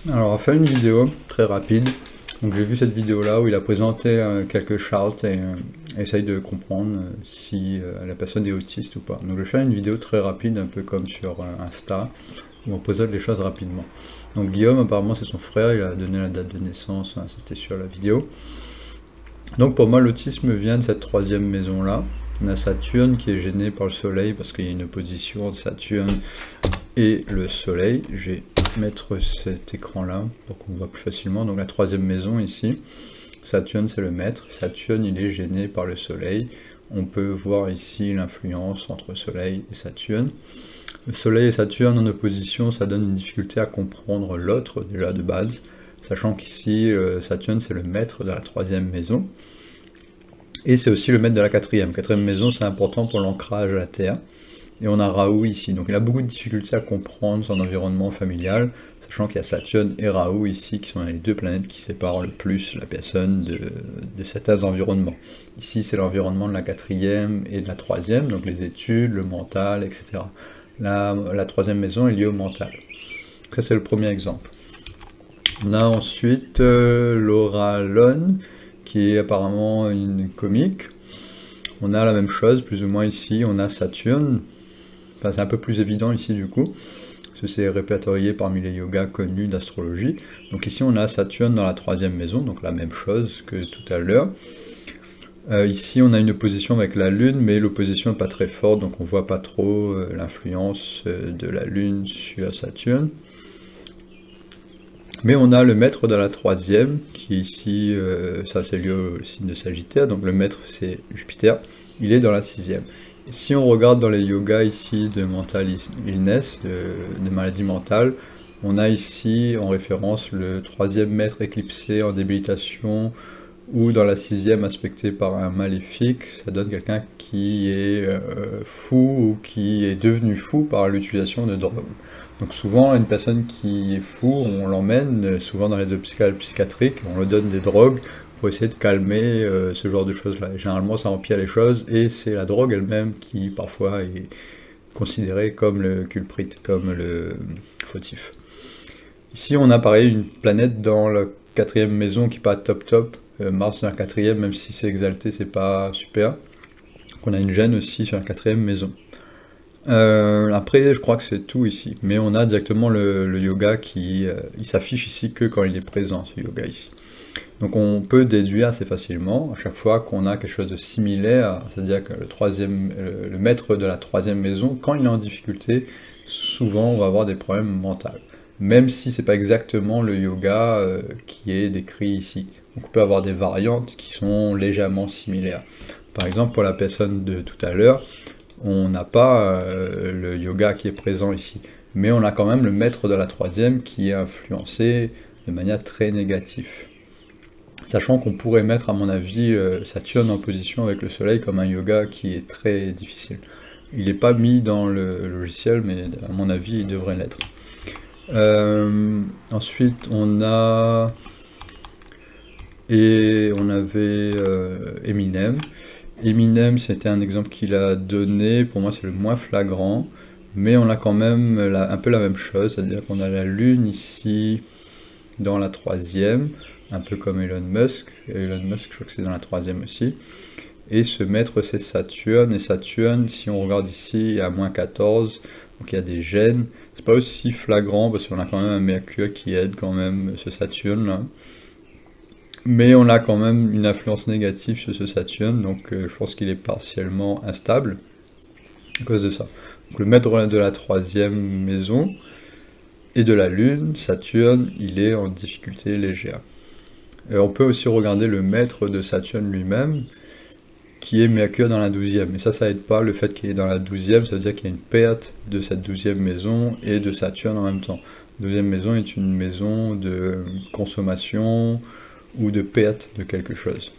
Alors on va faire une vidéo très rapide. Donc j'ai vu cette vidéo là où il a présenté quelques charts et essaye de comprendre si la personne est autiste ou pas. Donc je vais faire une vidéo très rapide, un peu comme sur Insta, où on présente les choses rapidement. Donc Guillaume, apparemment c'est son frère, il a donné la date de naissance, hein, c'était sur la vidéo. Donc pour moi l'autisme vient de cette troisième maison là. On a Saturne qui est gêné par le soleil parce qu'il y a une opposition entre Saturne et le soleil. Je vais mettre cet écran là pour qu'on voit plus facilement. Donc la troisième maison ici, Saturne c'est le maître. Saturne il est gêné par le soleil. On peut voir ici l'influence entre soleil et Saturne. Le soleil et Saturne en opposition, ça donne une difficulté à comprendre l'autre déjà de base, sachant qu'ici Saturne c'est le maître de la troisième maison. Et c'est aussi le maître de la quatrième. Quatrième maison, c'est important pour l'ancrage à la Terre. Et on a Raoult ici. Donc il a beaucoup de difficultés à comprendre son environnement familial, sachant qu'il y a Saturne et Raoult ici, qui sont les deux planètes qui séparent le plus la personne de certains environnements. Ici, c'est l'environnement de la quatrième et de la troisième, donc les études, le mental, etc. La troisième maison est liée au mental. Ça, c'est le premier exemple. On a ensuite Laura Lone, qui est apparemment une comique. On a la même chose, plus ou moins ici, on a Saturne. Enfin, c'est un peu plus évident ici du coup, parce que c'est répertorié parmi les yogas connus d'astrologie. Donc ici on a Saturne dans la troisième maison, donc la même chose que tout à l'heure. Ici on a une opposition avec la Lune, mais l'opposition n'est pas très forte, donc on voit pas trop l'influence de la Lune sur Saturne. Mais on a le maître de la troisième, qui est ici, ça c'est lié au signe de Sagittaire, donc le maître c'est Jupiter, il est dans la sixième. Et si on regarde dans les yogas ici de mental illness, de maladie mentale, on a ici en référence le troisième maître éclipsé en débilitation, ou dans la sixième aspecté par un maléfique, ça donne quelqu'un qui est fou, ou qui est devenu fou par l'utilisation de drogue. Donc souvent, une personne qui est fou, on l'emmène, souvent dans les hôpitaux psychiatriques, on lui donne des drogues pour essayer de calmer ce genre de choses-là. Généralement, ça empire les choses, et c'est la drogue elle-même qui, parfois, est considérée comme le culprit, comme le fautif. Ici, on a pareil une planète dans la quatrième maison qui n'est pas top, Mars dans la quatrième, même si c'est exalté, c'est pas super. Donc on a une gêne aussi sur la quatrième maison. Après, je crois que c'est tout ici, mais on a directement le yoga qui il s'affiche ici que quand il est présent, ce yoga ici. Donc on peut déduire assez facilement, à chaque fois qu'on a quelque chose de similaire, c'est-à-dire que le maître de la troisième maison, quand il est en difficulté, souvent on va avoir des problèmes mentaux, même si c'est pas exactement le yoga qui est décrit ici. Donc on peut avoir des variantes qui sont légèrement similaires. Par exemple, pour la personne de tout à l'heure, on n'a pas le yoga qui est présent ici, mais on a quand même le maître de la troisième qui est influencé de manière très négative. Sachant qu'on pourrait mettre, à mon avis, Saturne en position avec le soleil comme un yoga qui est très difficile. Il n'est pas mis dans le logiciel, mais à mon avis, il devrait l'être. Ensuite, on avait Eminem. Eminem, c'était un exemple qu'il a donné, pour moi c'est le moins flagrant, mais on a quand même un peu la même chose, c'est-à-dire qu'on a la Lune ici dans la troisième, un peu comme Elon Musk. Elon Musk, je crois que c'est dans la troisième aussi. Et ce maître c'est Saturne, et Saturne, si on regarde ici, à moins 14, donc il y a des gènes. C'est pas aussi flagrant parce qu'on a quand même un Mercure qui aide quand même ce Saturne là. Mais on a quand même une influence négative sur ce Saturne, donc je pense qu'il est partiellement instable à cause de ça. Donc le maître de la troisième maison et de la Lune, Saturne, il est en difficulté légère. Et on peut aussi regarder le maître de Saturne lui-même, qui est Mercure dans la 12e. Mais ça aide pas, le fait qu'il est dans la 12e, ça veut dire qu'il y a une perte de cette 12e maison et de Saturne en même temps. La 12e maison est une maison de consommation, ou de perte de quelque chose.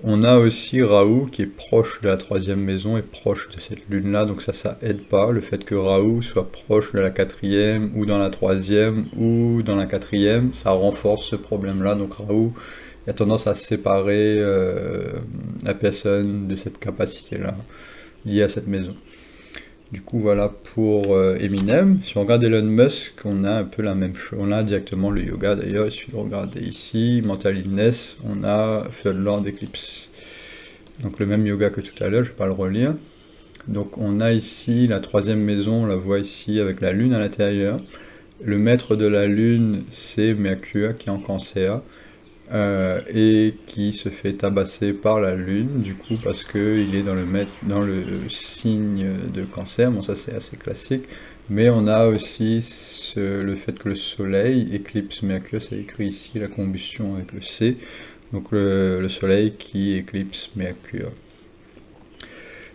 On a aussi Raoult qui est proche de la troisième maison et proche de cette lune-là, donc ça aide pas, le fait que Raoult soit proche de la quatrième, ou dans la troisième, ou dans la quatrième, ça renforce ce problème-là, donc Raoult a tendance à séparer la personne de cette capacité-là, liée à cette maison. Du coup, voilà pour Eminem. Si on regarde Elon Musk, on a un peu la même chose. On a directement le yoga d'ailleurs, il suffit de regarder ici. Mental Illness, on a Flood Lord Eclipse. Donc le même yoga que tout à l'heure, je ne vais pas le relire. Donc on a ici la troisième maison, on la voit ici avec la lune à l'intérieur. Le maître de la lune, c'est Mercure qui est en cancer. Et qui se fait tabasser par la lune, du coup, parce qu'il est dans le signe de cancer. Bon, ça c'est assez classique. Mais on a aussi le fait que le soleil éclipse Mercure, c'est écrit ici, la combustion avec le C. Donc le soleil qui éclipse Mercure.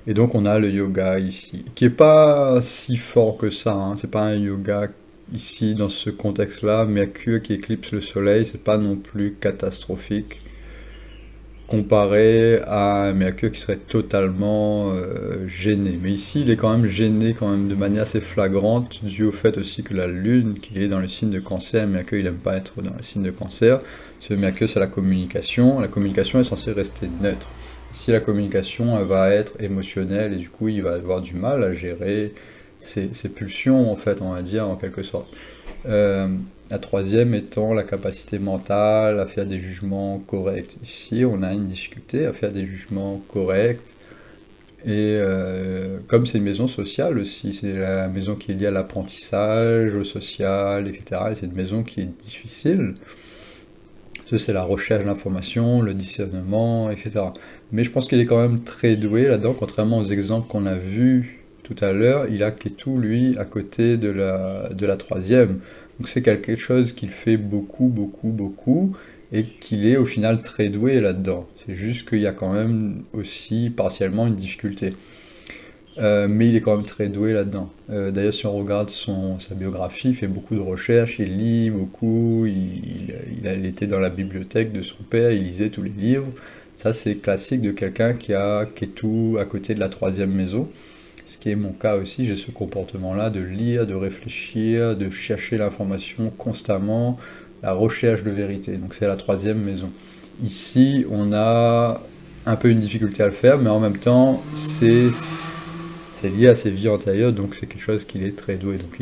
Et donc on a le yoga ici, qui est pas si fort que ça, hein. C'est pas un yoga ici dans ce contexte-là. Mercure qui éclipse le soleil, c'est pas non plus catastrophique comparé à un Mercure qui serait totalement gêné. Mais ici il est quand même gêné quand même de manière assez flagrante, dû au fait aussi que la lune, qu'il est dans le signe de cancer, Mercure il aime pas être dans le signe de cancer. Ce Mercure c'est la communication est censée rester neutre. Si la communication elle va être émotionnelle et du coup il va avoir du mal à gérer ses pulsions en fait, on va dire en quelque sorte. La troisième étant la capacité mentale à faire des jugements corrects. Ici on a une difficulté à faire des jugements corrects et comme c'est une maison sociale aussi, c'est la maison qui est liée à l'apprentissage, au social, etc. Et c'est une maison qui est difficile. C'est la recherche d'informations, le discernement, etc. Mais je pense qu'il est quand même très doué là-dedans, contrairement aux exemples qu'on a vus tout à l'heure. Il a Ketu, lui, à côté de la troisième. Donc c'est quelque chose qu'il fait beaucoup, beaucoup, beaucoup, et qu'il est au final très doué là-dedans. C'est juste qu'il y a quand même aussi partiellement une difficulté. Mais il est quand même très doué là-dedans. D'ailleurs, si on regarde sa biographie, il fait beaucoup de recherches, il lit beaucoup, il était dans la bibliothèque de son père, il lisait tous les livres. Ça, c'est classique de quelqu'un qui est tout à côté de la troisième maison. Ce qui est mon cas aussi, j'ai ce comportement-là de lire, de réfléchir, de chercher l'information constamment, la recherche de vérité. Donc c'est la troisième maison. Ici, on a un peu une difficulté à le faire, mais en même temps, c'est lié à ses vies antérieures, donc c'est quelque chose qu'il est très doué. Donc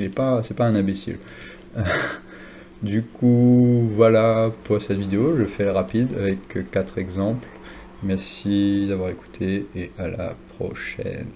c'est pas un imbécile. Du coup, voilà pour cette vidéo. Je fais rapide avec 4 exemples. Merci d'avoir écouté et à la prochaine.